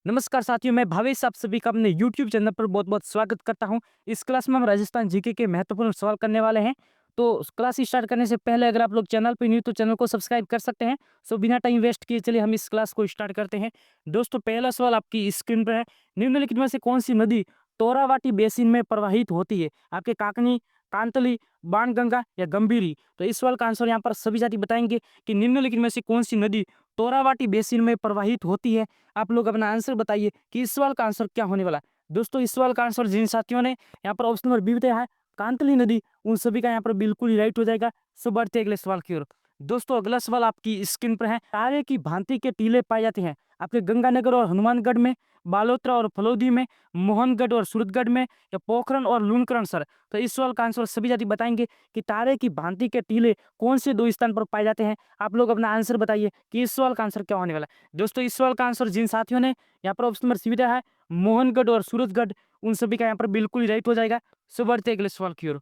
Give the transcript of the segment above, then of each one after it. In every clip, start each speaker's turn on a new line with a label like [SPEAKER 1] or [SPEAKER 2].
[SPEAKER 1] नमस्कार साथियों, मैं भावेश आप सभी का अपने YouTube चैनल पर बहुत-बहुत स्वागत करता हूं। इस क्लास में हम राजस्थान जीके के महत्वपूर्ण सवाल करने वाले हैं। तो क्लास स्टार्ट करने से पहले अगर आप लोग चैनल पे न्यू तो चैनल को सब्सक्राइब कर सकते हैं। सो बिना टाइम वेस्ट किए चलिए हम इस क्लास को स्टार्ट करते हैं। दोस्तों पहला सवाल आपकी स्क्रीन पर है। निम्नलिखित में से कौन सी नदी तोरावाटी बेसिन में प्रवाहित होती है? आपके काकनी, कांतली, बाणगंगा या गंभीरी? तो इस सवाल का आंसर यहाँ पर सभी साथी बताएंगे कि निम्नलिखित में से कौन सी नदी तोरावाटी बेसिन में प्रवाहित होती है। आप लोग अपना आंसर बताइए कि इस सवाल का आंसर क्या होने वाला है। दोस्तों इस सवाल का आंसर जिन साथियों ने यहाँ पर ऑप्शन नंबर बी बताया है कांतली नदी, उन सभी का यहाँ पर बिल्कुल ही राइट हो जाएगा। सो बढ़ते अगले सवाल की ओर। दोस्तों अगला सवाल आपकी स्क्रीन पर है। तारे की भांति के टीले पाए जाते हैं आपके गंगानगर और हनुमानगढ़ में, बालोतरा और फलोदी में, मोहनगढ़ और सूरतगढ़ में या पोखरण और लूणकरण सर? तो इस सवाल का आंसर सभी जाति बताएंगे कि तारे की भांति के टीले कौन से दो स्थान पर पाए जाते हैं। आप लोग अपना आंसर बताइए कि इस सवाल का आंसर क्या होने वाला है। दोस्तों इस सवाल का आंसर जिन साथियों ने यहाँ पर ऑप्शन नंबर सी दिया है मोहनगढ़ और सूरतगढ़, उन सभी का यहाँ पर बिल्कुल ही राइट हो जाएगा। सो बढ़ते अगले सवाल की ओर।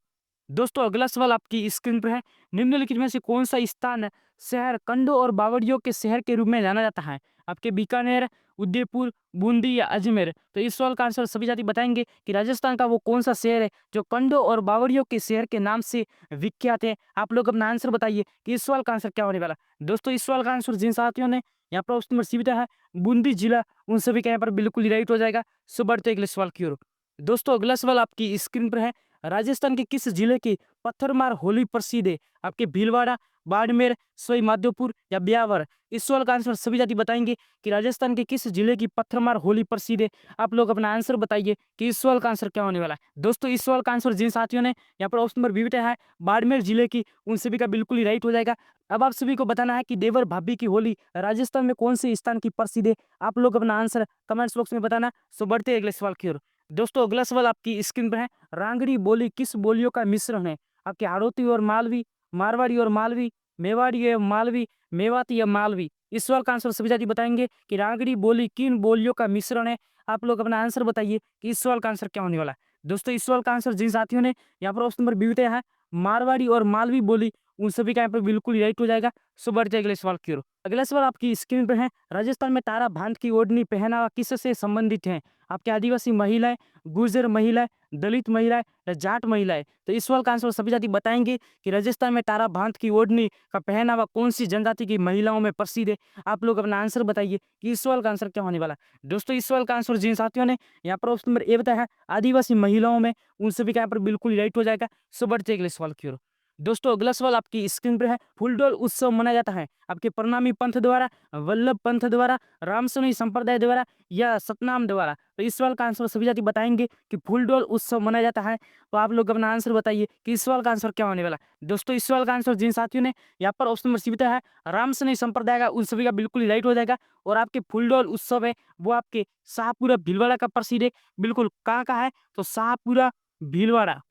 [SPEAKER 1] दोस्तों अगला सवाल आपकी स्क्रीन पर है। निम्नलिखित में से कौन सा स्थान शहर कंडों और बावड़ियों के शहर के रूप में जाना जाता है? आपके बीकानेर, उदयपुर, बूंदी या अजमेर? तो इस सवाल का आंसर सभी जाति बताएंगे कि राजस्थान का वो कौन सा शहर है जो कंडों और बावड़ियों के शहर के नाम से विख्यात है। आप लोग अपना आंसर बताइए कि इस सवाल का आंसर क्या होने वाला। दोस्तों इस सवाल का आंसर जिन साथियों ने यहाँ पर ऑप्शन नंबर सी है बूंदी जिला, उन सभी का यहाँ पर बिल्कुल राइट हो जाएगा। सो बढ़ते अगले सवाल की ओर। दोस्तों अगला सवाल आपकी स्क्रीन पर है। राजस्थान के किस जिले की पत्थरमार होली प्रसिद्ध है? आपके भीलवाड़ा, बाड़मेर, सवाई माधोपुर या ब्यावर? इस सवाल का आंसर सभी जाति बताएंगे कि राजस्थान के किस जिले की पत्थरमार होली प्रसिद्ध है। आप लोग अपना आंसर बताइए कि इस सवाल का आंसर क्या होने वाला है। दोस्तों इस सवाल का आंसर जिन साथियों ने यहाँ पर ऑप्शन नंबर बी बताया है बाड़मेर जिले की, उन सभी का बिल्कुल ही राइट हो जाएगा। अब आप सभी को बताना है कि देवर भाभी की होली राजस्थान में कौन से स्थान की प्रसिद्ध है। आप लोग अपना आंसर कमेंट्स बॉक्स में बताना। सो बढ़ते हैं अगले सवाल की ओर। दोस्तों अगला सवाल आपकी स्क्रीन पर है। रांगड़ी बोली किस बोलियों का मिश्रण है? आपके हाड़ौती और मालवी, मारवाड़ी और मालवी, मेवाड़ी या मालवी, मेवाती या मालवी? इस सवाल का आंसर सभी जाति बताएंगे कि रांगड़ी बोली किन बोलियों का मिश्रण है। आप लोग अपना आंसर बताइए कि इस सवाल का आंसर क्या होने वाला है। दोस्तों इस सवाल का आंसर जिन साथियों ने यहाँ पर ऑप्शन नंबर बी बताया है मारवाड़ी और मालवी बोली, उन सभी का यहाँ पर बिल्कुल राइट हो जाएगा। सो बढ़ते अगले सवाल की ओर। अगला सवाल आपकी स्क्रीन पर है। राजस्थान में तारा भांत की ओढ़नी पहनावा किससे संबंधित है? आपके आदिवासी महिलाएं, गुर्जर महिलाएं, दलित महिलाएं या जाट महिलाएं? तो इस सवाल का आंसर सभी जाति बताएंगे कि राजस्थान में तारा भांत की ओढ़नी का पहनावा कौन सी जनजाति की महिलाओं में प्रसिद्ध है। आप लोग अपना आंसर बताइए कि इस सवाल का आंसर क्या होने वाला है। दोस्तों इस सवाल का आंसर जिन साथियों ने यहाँ पर ऑप्शन नंबर ए बताया है आदिवासी महिलाओं में, उन सभी का यहाँ पर बिल्कुल राइट हो जाएगा। सो बढ़ते अगले सवाल की ओर। दोस्तों अगला सवाल आपकी स्क्रीन पर है। फूलडोल उत्सव मनाया जाता है आपके प्रणामी पंथ द्वारा, वल्लभ पंथ द्वारा, रामसनी संप्रदाय द्वारा या सतनाम द्वारा? तो इस सवाल का आंसर सभी जाति बताएंगे कि फूलडोल उत्सव मनाया जाता है। तो आप लोग अपना आंसर बताइए कि इस सवाल का आंसर क्या होने वाला है। दोस्तों इस सवाल का आंसर जिन साथियों ने यहाँ पर ऑप्शन नंबर सी बताया है रामसनी संप्रदाय का, उन सभी का बिल्कुल ही राइट हो जाएगा। और आपके फूलडोल उत्सव है वो आपके शाहपुरा भीलवाड़ा का प्रसिद्ध है। बिल्कुल कहाँ का है? तो शाहपुरा भीलवाड़ा।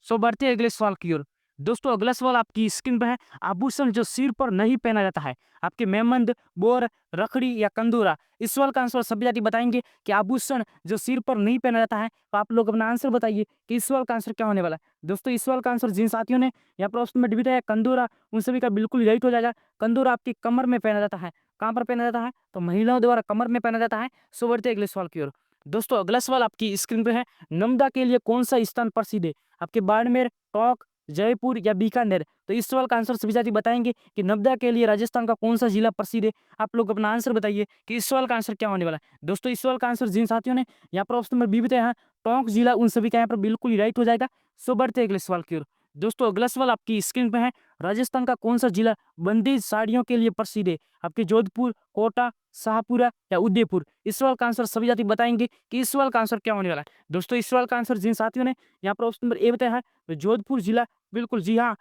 [SPEAKER 1] सो बढ़ते हैं अगले सवाल की ओर। दोस्तों अगला सवाल आपकी स्क्रीन पर है। आभूषण जो सिर पर नहीं पहना जाता है आपके मेहमंद, बोर, रखड़ी या कंदूरा? इस सवाल का आंसर सभी जाति बताएंगे कि आभूषण जो सिर पर नहीं पहना जाता है। तो आप लोग अपना आंसर बताइए कि इस सवाल का आंसर क्या होने वाला है। दोस्तों इस सवाल का आंसर जिन साथियों ने यहाँ पर ऑप्शन में डिबेट है कंदूरा, उन सभी का बिल्कुल राइट हो जाएगा। कंदूरा आपकी कमर में पहना जाता है। कहाँ पर पहना जाता है? तो महिलाओं द्वारा कमर में पहना जाता है। सो बढ़ते अगले सवाल की ओर। दोस्तों अगला सवाल आपकी स्क्रीन पर है। नमदा के लिए कौन सा स्थान प्रसिद्ध है? आपके बाड़मेर, टोंक, जयपुर या बीकानेर? तो इस सवाल का आंसर सभी जाति बताएंगे कि नवदा के लिए राजस्थान का कौन सा जिला प्रसिद्ध है। आप लोग अपना आंसर बताइए कि इस सवाल का आंसर क्या होने वाला है। दोस्तों इस सवाल का आंसर जिन साथियों ने यहाँ पर ऑप्शन नंबर बी बताया है टोंक जिला, उन सभी का यहाँ पर बिल्कुल ही राइट हो जाएगा। सो बढ़ते अगले सवाल की ओर। दोस्तों अगला सवाल आपकी स्क्रीन पे है। राजस्थान का कौन सा जिला बंदी साड़ियों के लिए प्रसिद्ध है? आपके जोधपुर, कोटा, शाहपुरा या उदयपुर? इस सवाल का आंसर सभी जाति बताएंगे कि इस सवाल का आंसर क्या होने वाला है। दोस्तों इस सवाल का आंसर जिन साथियों ने यहाँ पर ऑप्शन नंबर ए बताया है तो जोधपुर जिला, बिल्कुल जी हाँ।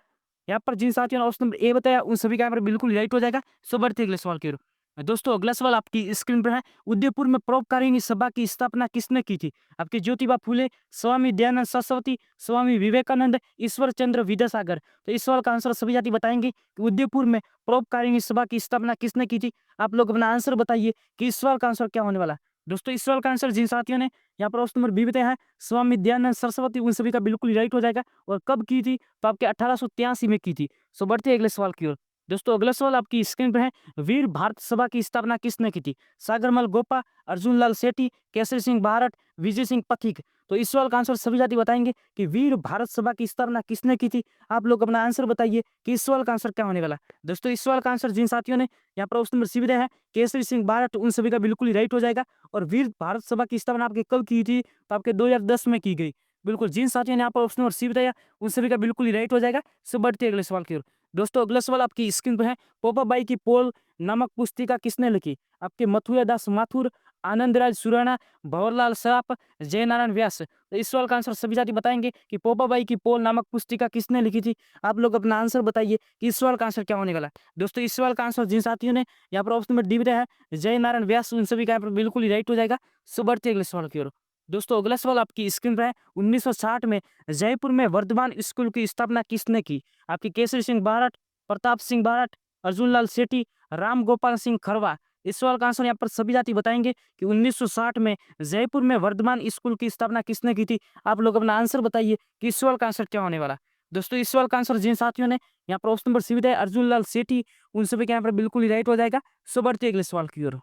[SPEAKER 1] यहाँ पर जिन साथियों ने ऑप्शन नंबर ए बताया उन सभी का यहाँ पर बिल्कुल राइट हो जाएगा। सो बढ़ते अगले सवाल की ओर। दोस्तों अगला सवाल आपकी स्क्रीन पर है। उदयपुर में परोपकारिणी सभा की स्थापना किसने की थी? आपके ज्योतिबा फूले, स्वामी दयानंद सरस्वती, स्वामी विवेकानंद, ईश्वर चंद्र विद्यासागर? तो इस सवाल का आंसर सभी जाति बताएंगे कि उदयपुर में परोपकारिणी सभा की स्थापना किसने की थी। आप लोग अपना आंसर बताइए कि इस सवाल का आंसर क्या होने वाला है। दोस्तों इस सवाल का आंसर जिन साथियों ने यहाँ पर ऑप्शन नंबर बी बताया है स्वामी दयानंद सरस्वती, उन सभी का बिल्कुल राइट हो जाएगा। और कब की थी? तो आपके 1883 में की थी। सो बढ़ते हैं अगले सवाल की ओर। दोस्तों अगला सवाल आपकी स्क्रीन पर है, वीर भारत सभा की स्थापना किसने की थी? सागरमल गोपा, अर्जुन लाल सेठी, केसरी सिंह बारट, विजय सिंह पथिक। तो इस सवाल का आंसर सभी साथी बताएंगे कि वीर भारत सभा की स्थापना किसने की थी। आप लोग अपना आंसर बताइए कि इस सवाल का आंसर क्या होने वाला है। दोस्तों इस सवाल का आंसर जिन साथियों ने यहाँ पर ऑप्शन नंबर सी दिया है केसरी सिंह बारट, उन सभी का बिल्कुल ही राइट हो जाएगा। और वीर भारत सभा की स्थापना आपके कब की थी? तो आपके 2010 में की गई। बिल्कुल जिन साथियों ने यहाँ पर ऑप्शन नंबर सी बताया उन सभी का बिल्कुल ही राइट हो जाएगा। सो बढ़ते हैं अगले सवाल की ओर। दोस्तों अगला सवाल आपकी स्क्रीन पर है, पोपाबाई की पोल नामक पुस्तिका किसने लिखी? आपके मथुरा दास माथुर, आनंदराज सुराणा, भंवरलाल सराफ, जयनारायण व्यास। तो इस सवाल का आंसर सभी साथी बताएंगे कि पोपाबाई की पोल नामक पुस्तिका किसने लिखी थी। आप लोग अपना आंसर बताइए कि इस सवाल का आंसर क्या होने वाला है। दोस्तों इस सवाल का आंसर जिन साथियों ने यहाँ पर ऑप्शन नंबर डी दिया है जयनारायण व्यास, उन सभी का यहाँ पर बिल्कुल ही राइट हो जाएगा। सो बढ़ते हैं अगले सवाल की ओर। दोस्तों अगला सवाल आपकी स्क्रीन पर है, 1960 में जयपुर में वर्धमान स्कूल की स्थापना किसने की? आपकी केसरी सिंह बारट, प्रताप सिंह बारट, अर्जुन लाल सेठी, राम गोपाल सिंह खरवा। इस सवाल का आंसर यहाँ पर सभी जाति बताएंगे कि 1960 में जयपुर में वर्धमान स्कूल की स्थापना किसने की थी। आप लोग अपना आंसर बताइए कि इस सवाल का आंसर क्या होने वाला है। दोस्तों इस सवाल का आंसर जिन साथियों ने यहाँ पर ऑप्शन नंबर सी दिया है अर्जुन लाल सेठी, उन सभी के यहाँ पर बिल्कुल ही राइट हो जाएगा। सो बढ़ते हैं अगले सवाल की ओर।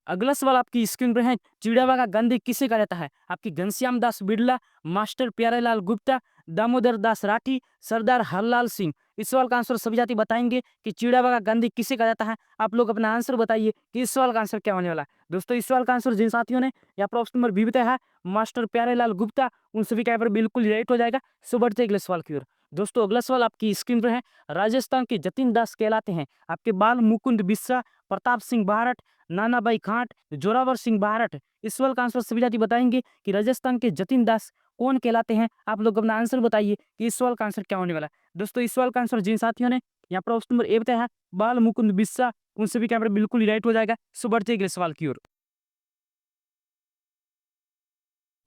[SPEAKER 1] अगला सवाल आपकी स्क्रीन पर है, चिड़ियावा का गांधी किसे कहा जाता है? आपकी घनश्याम दास बिड़ला, मास्टर प्यारेलाल गुप्ता, दामोदर दास राठी, सरदार हरलाल सिंह। इस सवाल का आंसर सभी जाति बताएंगे कि चिड़ियावा का गांधी किसे कहा जाता है। आप लोग अपना आंसर बताइए कि इस सवाल का आंसर क्या होने वाला है। दोस्तों इस सवाल का आंसर जिन साथियों ने यहाँ पर ऑप्शन नंबर बी बताया है मास्टर प्यारेलाल गुप्ता, उन सभी का यहाँ पर बिल्कुल राइट हो जाएगा। सो बढ़ते अगले सवाल की ओर। दोस्तों अगला सवाल आपकी स्क्रीन पर है, राजस्थान के जतिन दास कहलाते हैं आपके बाल मुकुंद बिस्सा, प्रताप सिंह बारट, नानाबाई खाट, जोरावर सिंह बारट। इस सवाल का आंसर सभी जाति बताएंगे कि राजस्थान के जतिन दास कौन कहलाते हैं। आप लोग अपना आंसर बताइए कि इस सवाल का आंसर क्या होने वाला है। दोस्तों इस सवाल का आंसर जिन साथियों ने यहाँ पर ऑप्शन नंबर ए बताया है बाल मुकुंद बिस्सा, उन सभी का यहाँ पर बिल्कुल ही राइट हो जाएगा। सो बढ़ते अगले सवाल की ओर।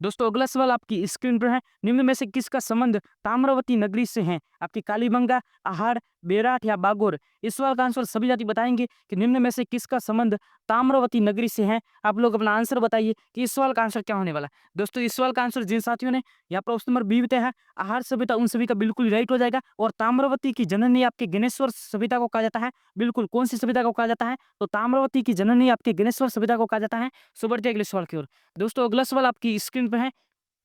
[SPEAKER 1] दोस्तों अगला सवाल आपकी स्क्रीन पर है, निम्न में से किसका संबंध ताम्रवती नगरी से है? आपकी कालीबंगा, आहार, बेराट या बागोर। इस सवाल का आंसर सभी जाति बताएंगे कि निम्न में से किसका संबंध ताम्रवती नगरी से है। आप लोग अपना आंसर बताइए कि इस सवाल का आंसर क्या होने वाला है। दोस्तों इस सवाल का आंसर जिन साथियों ने यहाँ पर ऑप्शन नंबर बी बताया है आहार सभ्यता, उन सभी का बिल्कुल राइट हो जाएगा। और ताम्रवती की जननी आपके गणेश्वर सभ्यता को कहा जाता है। बिल्कुल कौन सी सभ्यता को कहा जाता है? तो ताम्रवती की जननी आपके गणेश्वर सभ्यता को कहा जाता है। सो बढ़ते अगले सवाल की ओर। दोस्तों अगला सवाल आपकी स्क्रीन पर है,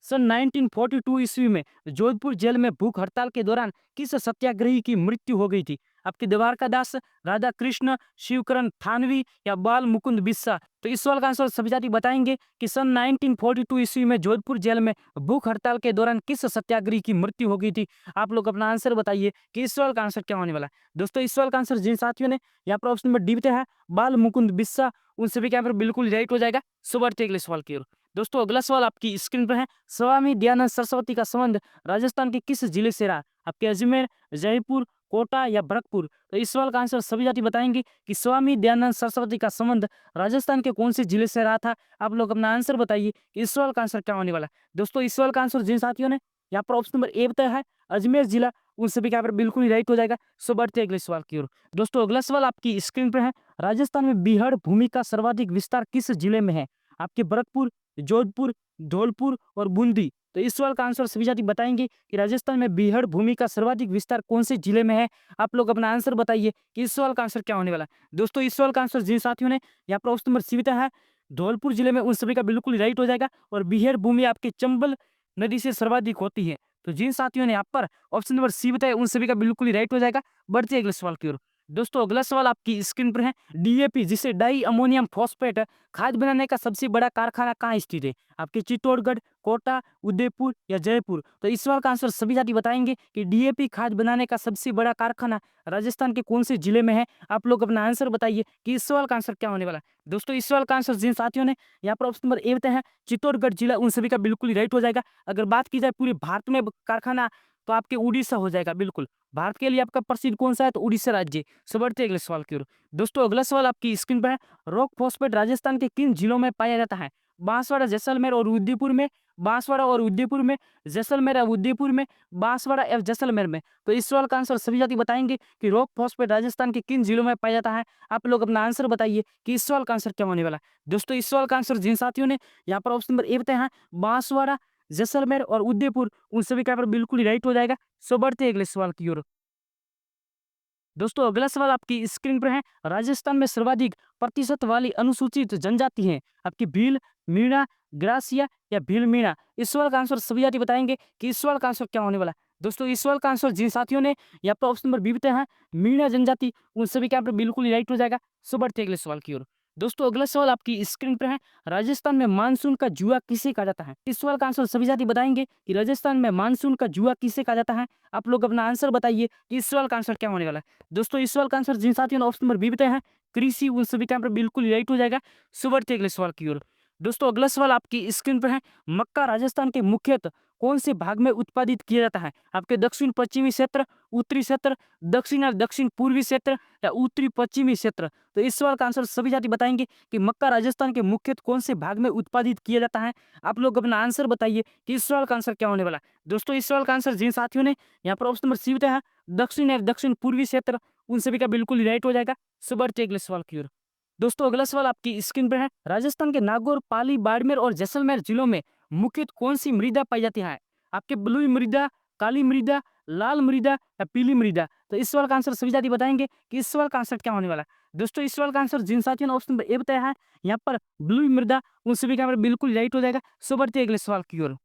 [SPEAKER 1] सन 1942 ईस्वी में जोधपुर जेल में भूख हड़ताल के दौरान किस सत्याग्रही की मृत्यु हो गई थी? आपके द्वारका दास, राधा कृष्ण, शिवकरण थानवी या बाल मुकुंद बिस्सा। तो इस सवाल का आंसर सभी जाति बताएंगे कि सन 1942 ईस्वी में जोधपुर जेल में भूख हड़ताल के दौरान किस सत्याग्रही की मृत्यु हो गई थी। आप लोग अपना आंसर बताइए कि इस सवाल का आंसर क्या होने वाला है। दोस्तों इस सवाल का आंसर जिन साथियों ने यहाँ पर ऑप्शन नंबर डी बताया है बाल मुकुंद बिस्सा, उन सभी के यहाँ पर बिल्कुल राइट हो जाएगा। सो बढ़ते अगले सवाल की ओर। दोस्तों अगला सवाल आपकी स्क्रीन पर है, स्वामी दयानंद सरस्वती का संबंध राजस्थान के किस जिले से रहा? आपके अजमेर, जयपुर, कोटा या भरतपुर। तो इस सवाल का आंसर सभी जाति बताएंगे कि स्वामी दयानंद सरस्वती का संबंध राजस्थान के कौन से जिले से रहा था। आप लोग अपना आंसर बताइए कि इस सवाल का आंसर क्या होने वाला है। दोस्तों इस सवाल का आंसर जिन साथियों ने यहाँ पर ऑप्शन नंबर ए बताया है अजमेर जिला, उन सभी का यहाँ पर बिल्कुल ही राइट हो जाएगा। सो बढ़ते अगले सवाल की ओर। दोस्तों अगला सवाल आपकी स्क्रीन पर है, राजस्थान में बीहड़ भूमि का सर्वाधिक विस्तार किस जिले में है? आपके भरतपुर, जोधपुर, धौलपुर और बूंदी। तो इस सवाल का आंसर सभी जाति बताएंगे कि राजस्थान में बीहड़ भूमि का सर्वाधिक विस्तार कौन से जिले में है। आप लोग अपना आंसर बताइए कि इस सवाल का आंसर क्या होने वाला है। दोस्तों इस सवाल का आंसर जिन साथियों ने यहाँ पर ऑप्शन नंबर सी बताया है धौलपुर जिले में, उन सभी का बिल्कुल राइट हो जाएगा। और बीहड़ भूमि आपके चंबल नदी से सर्वाधिक होती है। तो जिन साथियों ने यहाँ पर ऑप्शन नंबर सी बताया उन सभी का बिल्कुल ही राइट हो जाएगा। बढ़ते अगले सवाल की ओर। दोस्तों अगला सवाल आपकी स्क्रीन पर है, डीएपी जिसे डाई अमोनियम फॉस्फेट खाद बनाने का सबसे बड़ा कारखाना कहाँ स्थित है? आपके चित्तौड़गढ़, कोटा, उदयपुर या जयपुर। तो इस सवाल का आंसर सभी जाति बताएंगे कि डीएपी खाद बनाने का सबसे बड़ा कारखाना राजस्थान के कौन से जिले में है। आप लोग अपना आंसर बताइए कि इस सवाल का आंसर क्या होने वाला है। दोस्तों इस सवाल का आंसर जिन साथियों ने यहाँ पर ऑप्शन नंबर ए बताया है चित्तौड़गढ़ जिला, उन सभी का बिल्कुल ही राइट हो जाएगा। अगर बात की जाए पूरे भारत में कारखाना तो आपके उड़ीसा हो जाएगा। बिल्कुल भारत के लिए आपका प्रसिद्ध कौन सा है? तो उड़ीसा राज्य। सो बढ़ते अगले सवाल की ओर। दोस्तों अगला सवाल आपकी स्क्रीन पर है, रॉक फॉस्फेट राजस्थान के किन जिलों में पाया जाता है? बांसवाड़ा, जैसलमेर और उदयपुर में, बांसवाड़ा और उदयपुर में, जैसलमेर और उदयपुर में, बांसवाड़ा और जैसलमेर में। तो इस सवाल का आंसर सभी जाति बताएंगे कि रॉक फॉस्फेट राजस्थान के किन जिलों में पाया जाता है। आप लोग अपना आंसर बताइए कि इस सवाल का आंसर क्या होने वाला है। दोस्तों इस सवाल का आंसर जिन साथियों ने यहाँ पर ऑप्शन नंबर ए बताया है बांसवाड़ा, जैसलमेर और उदयपुर, उन सभी का यहाँ पर बिल्कुल ही राइट हो जाएगा। सो बढ़ते अगले सवाल की ओर। दोस्तों अगला सवाल आपकी स्क्रीन पर है। राजस्थान में सर्वाधिक प्रतिशत वाली अनुसूचित जनजाति है आपकी भील, मीणा, ग्रासिया या भील मीणा। इस सवाल का आंसर सभी साथी बताएंगे कि इस सवाल का आंसर क्या होने वाला है। दोस्तों इस सवाल का आंसर जिन साथियों ने यहाँ पर ऑप्शन नंबर बी बताया है मीणा जनजाति, उन सभी का यहाँ पर बिल्कुल राइट हो जाएगा। सो बढ़ते हैं अगले सवाल की ओर। दोस्तों अगला सवाल आपकी स्क्रीन पर है। राजस्थान में मानसून का जुआ किसे कहा जाता है। इस सवाल का आंसर सभी साथी बताएंगे कि राजस्थान में मानसून का जुआ किसे कहा जाता है। आप लोग अपना आंसर बताइए कि इस सवाल का आंसर क्या होने वाला है। दोस्तों इस सवाल का आंसर जिन साथियों ने ऑप्शन नंबर बी बताया है कृषि, उन सभी का यहाँ पर बिल्कुल राइट हो जाएगा। सो बढ़ते हैं अगले सवाल की ओर। दोस्तों अगला सवाल आपकी स्क्रीन पर है। मक्का राजस्थान के मुख्यतः कौन से भाग में उत्पादित किया जाता है। आपके दक्षिण पश्चिमी क्षेत्र, उत्तरी क्षेत्र, दक्षिण और दक्षिण पूर्वी क्षेत्र या उत्तरी पश्चिमी क्षेत्र। तो इस सवाल का आंसर सभी साथी बताएंगे कि मक्का राजस्थान के मुख्यतः कौन से भाग में उत्पादित किया जाता है। आप लोग अपना आंसर बताइए कि इस सवाल का आंसर क्या होने वाला है। दोस्तों इस सवाल का आंसर जिन साथियों ने यहाँ पर ऑप्शन नंबर सी बताया है दक्षिण या दक्षिण पूर्वी क्षेत्र, उन सभी का बिल्कुल राइट हो जाएगा। सो बढ़ते हैं अगले सवाल की ओर। दोस्तों अगला सवाल आपकी स्क्रीन पर है। राजस्थान के नागौर, पाली, बाड़मेर और जैसलमेर जिलों में मुख्यतः कौन सी मृदा पाई जाती है। आपके ब्लू मृदा, काली मृदा, लाल मृदा या पीली मृदा। तो इस सवाल का आंसर सभी साथी बताएंगे कि इस सवाल का आंसर क्या होने वाला है। दोस्तों इस सवाल का आंसर जिन साथियों ने ऑप्शन नंबर ए बताया है यहाँ पर ब्लू मृदा, उन सभी का यहाँ पर बिल्कुल राइट हो जाएगा। सो बढ़ते हैं अगले सवाल की ओर।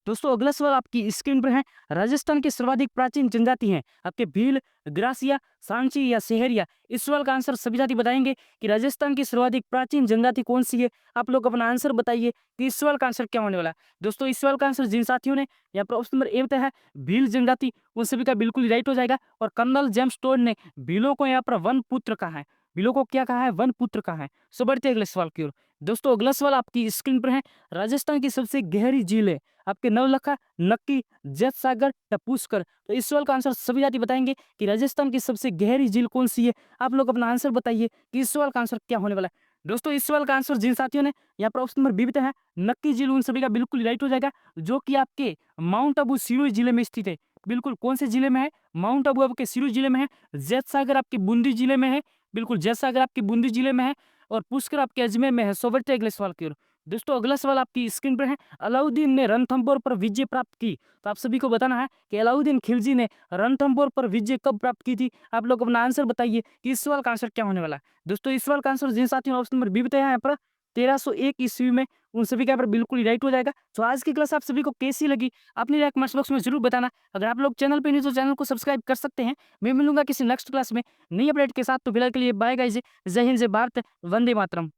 [SPEAKER 1] दोस्तों अगला सवाल आपकी स्क्रीन पर है। राजस्थान की सर्वाधिक प्राचीन जनजाति है आपके भील, ग्रासिया, सांची या सेहरिया। इस सवाल का आंसर सभी साथी बताएंगे कि राजस्थान की सर्वाधिक प्राचीन जनजाति कौन सी है। आप लोग अपना आंसर बताइए कि इस सवाल का आंसर क्या होने वाला है। दोस्तों इस सवाल का आंसर जिन साथियों ने यहाँ पर ऑप्शन नंबर ए बताया है भील जनजाति, उन सभी का बिल्कुल राइट हो जाएगा। और कर्नल जेम्स टोड ने भीलों को यहाँ पर वन पुत्र कहा है। भीलों कहा है वन पुत्र कहा है। सो बढ़ते हैं अगले सवाल की ओर। दोस्तों अगला सवाल आपकी स्क्रीन पर है। राजस्थान की सबसे गहरी झील है आपके नवलखा, नक्की, जैत सागर या पुष्कर। तो इस सवाल का आंसर सभी साथी बताएंगे कि राजस्थान की सबसे गहरी झील कौन सी है। आप लोग अपना आंसर बताइए कि इस सवाल का आंसर क्या होने वाला है। दोस्तों इस सवाल का आंसर जिन साथियों ने यहाँ पर ऑप्शन नंबर बी बताया है नक्की झील, उन सभी का बिल्कुल राइट हो जाएगा, जो कि आपके माउंट आबू सिरोही जिले में स्थित है। बिल्कुल कौन से जिले में है, माउंट आबू आपके सिरोही जिले में है, जैत सागर आपके बूंदी जिले में है, बिल्कुल जैत सागर आपके बूंदी जिले में है, और पुष्कर आपके अजमेर में है। सो बढ़ते हैं अगले सवाल की ओर। दोस्तों अगला सवाल आपकी स्क्रीन पर है। अलाउद्दीन ने रणथंभौर पर विजय प्राप्त की। तो आप सभी को बताना है कि अलाउद्दीन खिलजी ने रणथंभौर पर विजय कब प्राप्त की थी। आप लोग अपना आंसर बताइए कि इस सवाल का आंसर क्या होने वाला है। दोस्तों इस सवाल का आंसर जिन साथियों ने ऑप्शन नंबर बी बताया है यहाँ पर 1301 ईस्वी में, उन सभी का यहाँ पर बिल्कुल राइट हो जाएगा। तो आज की क्लास आप सभी को कैसी लगी अपनी राय कमेंट बॉक्स में जरूर बताना। अगर आप लोग चैनल पे नहीं तो चैनल को सब्सक्राइब कर सकते हैं। मैं मिलूंगा किसी नेक्स्ट क्लास में नई अपडेट के साथ। तो फिलहाल के लिए बाय गाइस, जय हिंद, जय भारत, वंदे मातरम।